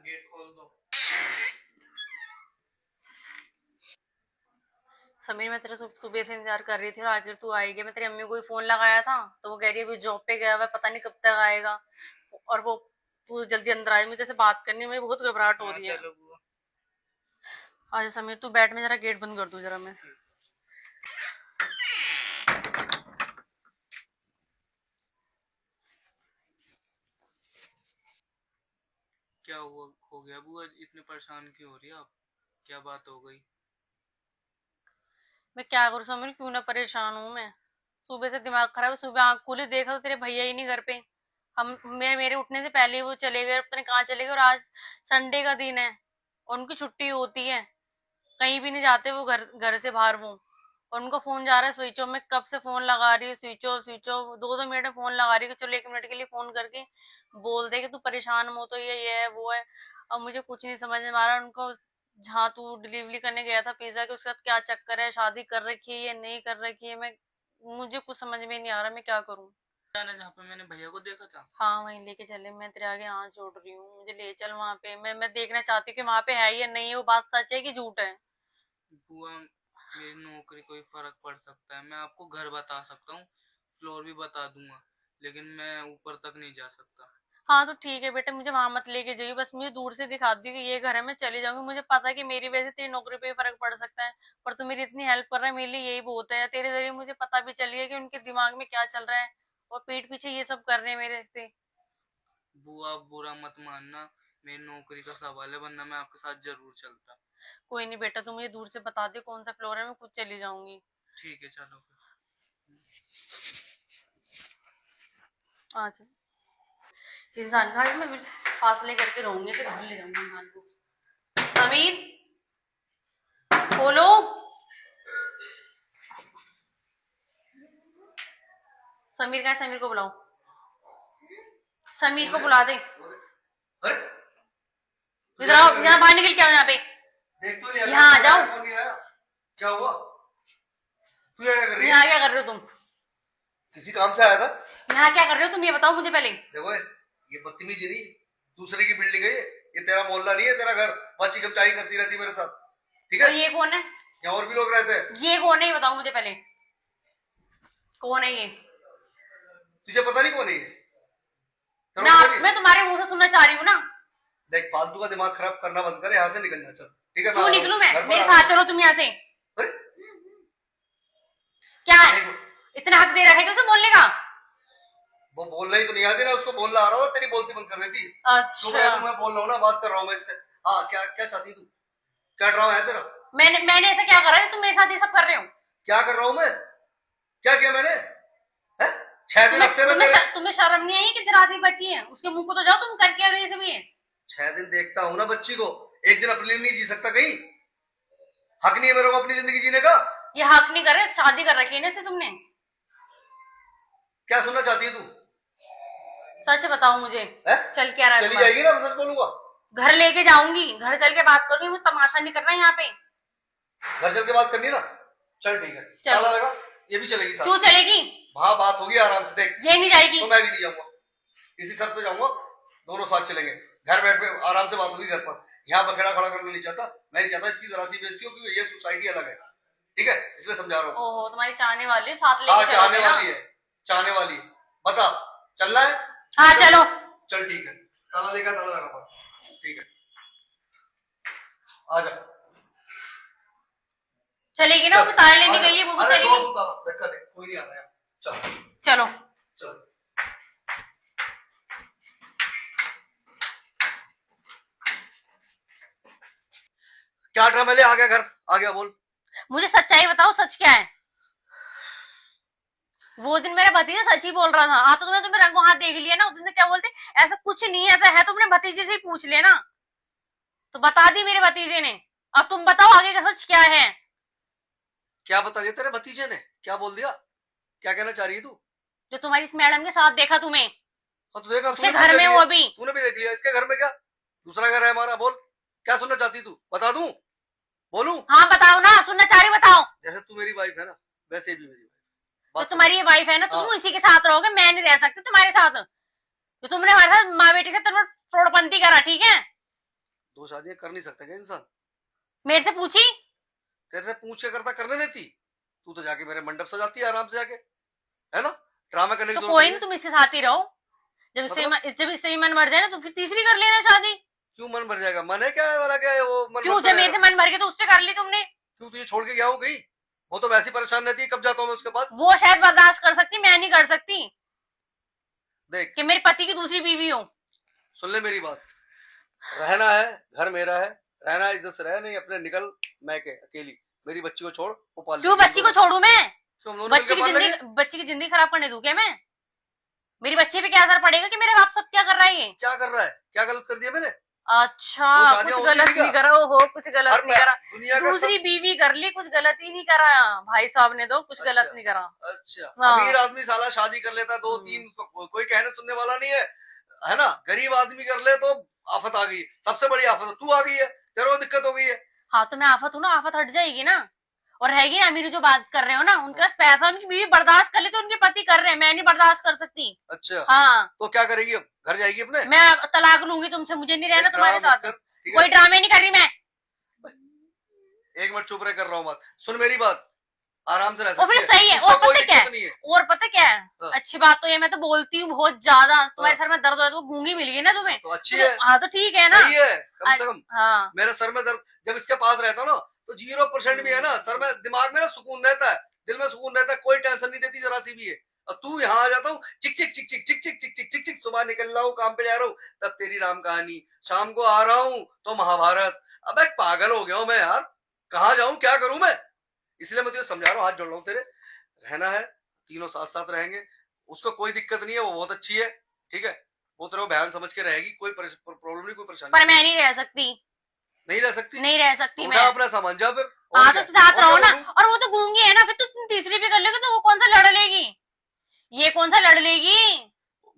Gate खोल दो। समीर, मैं तेरे सुबह से इंतजार कर रही थी और आखिर तू आएगी। मैं तेरी अम्मी को भी फोन लगाया था तो वो कह रही है अभी जॉब पे गया हुआ है, पता नहीं कब तक आएगा। और वो तू जल्दी अंदर आए, मुझे से बात करनी है, मुझे बहुत घबराहट हो हाँ रही है। चलो बुआ। अच्छा समीर, तू बैठ, में जरा गेट बंद कर दूं जरा मैं। क्या हुआ, हो गया बुआ? इतने परेशान क्यों हो रही है आप? क्या बात हो गई? मैं क्या करूं समीर, क्यों ना परेशान हूं मैं। सुबह से दिमाग खराब है, सुबह आंख खोली देखा तो तेरे भैया ही नहीं घर पे। हम मेरे उठने से पहले ही वो चले गए, पता नहीं कहाँ चले गए। और आज संडे का दिन है और उनकी छुट्टी होती है, कहीं भी नहीं जाते वो घर घर से बाहर वो। और उनका फोन जा रहा है स्विच ऑफ। मैं कब से फोन लगा रही हूँ, switch off switch off, 2-2 minute में फोन लगा रही हूँ कि चलो 1 मिनट के लिए फोन करके बोल दे कि तू परेशान हो तो ये है वो है। अब मुझे कुछ नहीं समझ में आ रहा उनको। जहाँ तू डिलीवरी करने गया था पिज्जा के, उसके साथ क्या चक्कर है, शादी कर रखी है या नहीं कर रखी है, मैं मुझे कुछ समझ में नहीं आ रहा मैं क्या करूँ। जाना जहाँ पे मैंने भैया को देखा था। हाँ वहीं लेके चले, मैं तेरे आगे हाथ जोड़ रही हूँ, मुझे ले चल वहां पे। मैं देखना चाहती हूँ कि वहां पे है या नहीं है, वो बात सच है कि झूठ है। बुआ, मेरी नौकरी कोई फर्क पड़ सकता है, मैं आपको घर बता सकता हूँ, फ्लोर भी बता दूंगा, लेकिन मैं ऊपर तक नहीं जा सकता। हाँ तो ठीक है बेटा, मुझे वहां मत लेके जाइए, बस मुझे दूर से दिखा दी कि ये घर है, मैं चली जाऊंगी। मुझे पता है कि मेरी वजह से तेरी नौकरी पे भी फर्क पड़ सकता है, पर तू मेरी इतनी हेल्प कर रहा है, मेरे लिए यही बहुत है। तेरे जरिए मुझे पता भी चल गया कि उनके दिमाग में क्या चल रहा है और पीठ पीछे ये सब कर रहे हैं मेरे से। बुआ आप बुरा मत मानना, मेरी नौकरी का सवाल है, वरना मैं आपके साथ जरूर चलता। कोई नहीं बेटा, तू मुझे दूर से बता दे कौन सा फ्लोर है, मैं खुद चली जाऊंगी। ठीक है चलो फिर। अच्छा, इंसान का मैं फासले करके रहूंगी तो घर ले जाऊंगी इंसान को। समीर, खोलो। समीर का है, समीर को बुलाओ, समीर को बुला दे। अरे इधर आओ, यहाँ बाहर निकल के आओ, यहाँ पे देख तो लिया, यहाँ आ जाओ। नहीं आया। क्या हुआ? तू क्या कर रही है? यहाँ क्या कर रहे हो तुम? किसी काम से आया था? यहाँ क्या कर रहे हो तुम, ये बताओ मुझे पहले। देखो ये बदतमीजी नहीं, दूसरे की बिल्डिंग है ये तेरा मोहल्ला नहीं है, तेरा घर। बच्ची कब चाय करती रहती मेरे साथ, ठीक है? तो ये कौन है? यहाँ और भी लोग रहते हैं। ये कौन है, ये बताओ मुझे पहले, कौन है ये? तुझे पता नहीं कौन है ये? ना मैं तुम्हारे मुंह से सुनना चाह रही हूँ ना। देख फालतू का दिमाग खराब करना बंद कर, यहाँ से निकल जा, चल ठीक है? क्यों निकलूं मैं? मेरे साथ चलो तुम यहाँ से। अरे क्या है, इतना हक दे रखा है क्या उसे बोलने का? वो बोल रही तो नहीं आती ना, उसको बोलना आ रहा हो, तेरी बोलती बंद कर देती। अच्छा, मैं बोल रहा हूँ ना, बात कर रहा हूँ मैं इससे। हाँ क्या क्या चाहती तू? क्या ड्रामा है तेरा? मैंने ऐसा क्या करा है तुम मेरे साथ ये सब कर रहे हो? क्या कर रहा हूँ मैं? क्या किया मैंने? 6 दिन हफ्ते में तुम्हें शर्म नहीं आई कि जराती बच्ची है, उसके मुंह को तो जाओ, तुम करके आ रही है सभी। 6 दिन देखता हूँ ना बच्ची को, एक दिन अपने लिए नहीं जी सकता कहीं? हक नहीं है मेरे को अपनी जिंदगी जीने का? ये हक नहीं कर रहे, शादी कर रखी है ना इससे तुमने। क्या सुनना चाहती है तू? सच बताओ मुझे, चल क्या रहा है? चली जाएगी ना, मैं सच बोलूंगा। घर लेके जाऊंगी, घर चल के बात करूंगी, मुझे तमाशा नहीं करना यहाँ पे। घर चल के बात करनी ना, चल ठीक है, चला रहेगा, ये भी चलेगी साथ। तू चलेगी? वहां बात होगी आराम से, देख ये नहीं जाएगी तो मैं भी नहीं जाऊंगा, इसी शर्त पे जाऊंगा, दोनों साथ चलेंगे। घर बैठ पे आराम से बात होगी घर पर, यहाँ बखेड़ा खड़ा करना नहीं चाहता। मैं नहीं चाहता इसकी जरा सी बेइज्जती हो, क्योंकि ये सोसाइटी अलग है, ठीक है? इसलिए समझा रहा हूँ। ओहो, तुम्हारी चाहने वाली साथ लेके चाहने वाली है, चाहने वाली। बता चलना है? हाँ चलो। चल ठीक है, ताला लेकर ताला लगा, ठीक है आ जा। चलेगी ना? वो तार लेने गई है, वो भी चलेगी। कोई नहीं आ रहा है, चल चलो चल। क्या ड्रामा ले आ गया घर, आ गया बोल। मुझे सच्चाई बताओ, सच क्या है? वो दिन मेरा भतीजा सच ही बोल रहा था। हाँ तो तुमने तुम्हें रंगों हाथ देख लिया ना, उस दिन से क्या बोलते ऐसा कुछ नहीं है, ऐसा है तो अपने भतीजे से ही पूछ लेना। तो बता दी मेरे भतीजे ने, अब तुम बताओ आगे का सच क्या है? क्या बता दिया तेरे भतीजे ने? क्या बोल दिया? क्या कहना चाह रही है तू? जो तुम्हारी इस मैडम के साथ देखा तुम्हें, तो देखा उसके घर में, वो अभी तूने भी देख लिया, इसके घर में क्या दूसरा घर है हमारा? बोल क्या सुनना चाहती तू, बता दूं? बोलूं? हाँ बताओ ना, सुनना चाह रही बताओ। जैसे तू मेरी वाइफ है ना, वैसे भी मेरी तो वाइफ। तुम्हारी ये वाइफ है ना, तुम इसी के साथ रहोगे, मैं नहीं रह सकती तुम्हारे साथ। तो तुमने हमारे साथ माँ बेटी से तोड़पंथी करा, ठीक है? दो शादियां कर नहीं सकता क्या इंसान? मेरे से पूछी? तेरे से पूछ के करता करने देती? तू तो जाके मेरे मंडप सजाती है आराम से जाके, है ना? ड्रामा करने की तो जरूरत कोई नहीं नहीं, है। तुम इसके साथ ही रहो। जब इससे भी मन मर जाए ना तो फिर तीसरी कर लेना शादी। क्यों मन भर जाएगा? मन है क्या वाला? क्या है वो मन क्यों? भरता जब मेरे रहेगा? से मन भर गया तो उससे कर ली तुमने। क्यों तुझे छोड़ के गया हो कहीं? वो तो वैसे ही परेशान रहती है, कब जाता हूँ मैं उसके पास। वो शायद बर्दाश्त कर सकती, मैं नहीं कर सकती देख, कि मेरे पति की दूसरी बीवी हो। सुन ले मेरी बात, रहना है घर मेरा है, रहना है इज्जत से रह, नहीं अपने निकल। मैं के अकेली, मेरी बच्ची को छोड़, वो पाल क्यों लेगी, बच्ची को छोड़ू मैं? क्यों हम दोनों मिलकर पाल लेंगे? बच्ची की जिंदगी खराब करने दूं क्या मैं? मेरी बच्चे पे क्या असर पड़ेगा कि मेरे बाप सब क्या कर रहा है ये? क्या कर रहा है? क्या गलत कर दिया मैंने? अच्छा, वो कुछ शादियां होती गलत नहीं नहीं क्या? करा हो, कुछ गलत नहीं करा। दुनिया का दूसरी बीवी कर ली, कुछ गलत ही नहीं करा भाई साहब ने, तो कुछ गलत अच्छा, नहीं करा। अच्छा, हाँ। अमीर आदमी साला शादी कर लेता दो तीन, कोई कहने सुनने वाला नहीं है ना? गरीब आदमी कर ले तो आफत आ गई, सबसे बड़ी आफत तू आ गई है, तेरे को दिक्कत हो गई है। हाँ तो मैं आफत हूँ ना, आफत हट जाएगी ना। और रहेगी ना, मेरी जो बात कर रहे हो ना, उनके पास पैसा, उनकी बीवी बर्दाश्त कर ले तो उनके पति कर रहे हैं, मैं नहीं बर्दाश्त कर सकती। अच्छा, हाँ, तो क्या करेगी अब? घर जाएगी अपने? मैं तलाक लूंगी तुमसे, मुझे नहीं रहना तुम्हारे ड्रामा मत साथ। कर, ठीक कोई है? ड्रामे नहीं कर रही मैं। एक मिनट चुप रह, कर रहा हूँ बात, सुन मेरी बात, आराम से रह और सकती फिर सही है। उसका और कोई पता क्या दिक्कत है, नहीं है। और पता क्या है, हाँ। अच्छी बात तो ये, मैं तो बोलती हूँ बहुत ज्यादा, तुम्हारे हाँ। सर में दर्द हो तो गूंगी मिल गई ना तुम्हें। तो अच्छी है, हाँ तो ठीक है ना। सही है, कम से कम। हाँ, मेरे सर में दर्द जब इसके पास रहता ना तो 0% भी है ना, सर में दिमाग में ना सुकून रहता है, दिल में सुकून रहता है, कोई टेंशन नहीं देती जरा सी भी है। और तू यहाँ आ जाता हूँ, चिक चिक चिक चिक चिक चिक चिक चिक चिक चिक, सुबह निकल रहा हूँ काम पे जा रहा हूँ तब तेरी राम कहानी, शाम को आ रहा हूँ तो महाभारत। अब एक पागल हो गया हूँ मैं यार, कहाँ जाऊँ, क्या करूँ मैं? इसलिए मैं तुझे समझा रहा हूँ, हाथ जोड़ रहा हूँ तेरे, रहना है तीनों साथ साथ रहेंगे, उसको कोई दिक्कत नहीं है, वो बहुत अच्छी है, ठीक है? वो तेरे को बहन समझ के रहेगी, कोई प्रॉब्लम नहीं, कोई परेशानी पर मैं नहीं रह सकती, नहीं रह सकती। नहीं रह सकती तो मैं। उठा अपना सामान जा फिर। हाँ तो साथ रहो ना। करूं? और वो तो गूंगी है ना, फिर तुम तीसरी भी कर लोगे तो वो कौन सा लड़ लेगी? ये कौन सा लड़ लेगी?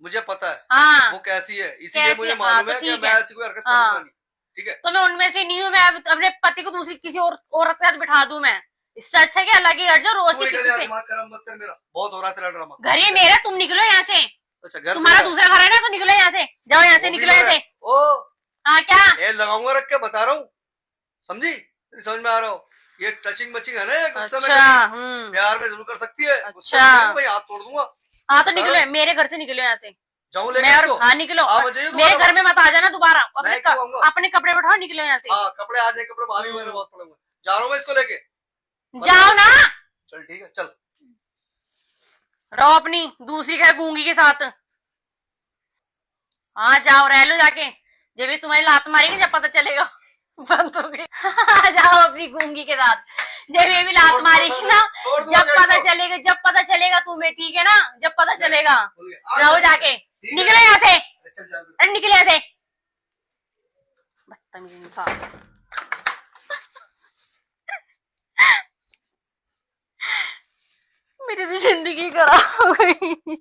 मुझे पता है हाँ, वो कैसी है, इसीलिए मुझे हाँ, मालूम तो है कि ठीक मैं है। ऐसी कोई हरकत हाँ। करूंगा नहीं, ठीक है? तो मैं उनमें से नहीं हूँ, मैं अपने पति को दूसरी किसी और औरत के साथ बिठा दूं मैं? इससे अच्छा कि अलग ही हट जाओ रोज तू की निकल किसी जा, से। दिमाग खराब मत कर मेरा, बहुत हो रहा है तेरा ड्रामा। घर ही मेरा, तुम निकलो यहाँ से। अच्छा, घर तुम्हारा तेरा है। दूसरा घर है ना, तो निकलो यहाँ से, जाओ यहाँ से, वो भी निकलो यहाँ मेरा से। है। ओ, हाँ क्या? ये लगाऊंगा रख के बता रहा हूँ, समझी? तेरी समझ में आ रहा हो? ये टचिंग बचिंग है ना, ये गुस्से में अच्छा, कभी प्यार में जरूर कर सकती है, गुस्से में अच्छा। नहीं, भाई हाथ तोड़ दूंगा। हाँ तो निकलो, मेरे घर से निकलो यहाँ से। जाऊं मैं लेके और इसको? हाँ निकलो, आप आ जाइए मेरे दोबारा। घर में मत आ जाना दोबारा। मैं क्यों आऊंगा? अपने कपड़े उठाओ, निकलो यहाँ से। हाँ, कपड़े आ जाए, कपड़े भाभी मेरे बहुत पड़े हुए हैं। जा रहा हूँ मैं इसको लेके। जाओ ना, चल ठीक है, चल। रहो अपनी दूसरी घर गूंगी के साथ। हाँ जाओ, रह लो जाके, जब भी तुम्हारी लात मारेगी जब पता चलेगा बंद हो गई। जाओ अपनी गूंगी के साथ, जब ये भी लात मारेगी ना, जब पता चलेगा तुम्हें, ठीक है ना? जब पता चलेगा रहो जाके, निकलो यहाँ से, अरे निकले यहाँ से, बदतमीज इंसान। मेरी तो जिंदगी खराब हो गई।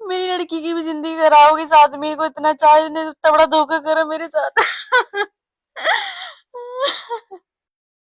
मेरी लड़की की भी जिंदगी खराब होगी, साथ मेरे को इतना चाहे, इतना बड़ा धोखा करा मेरे साथ।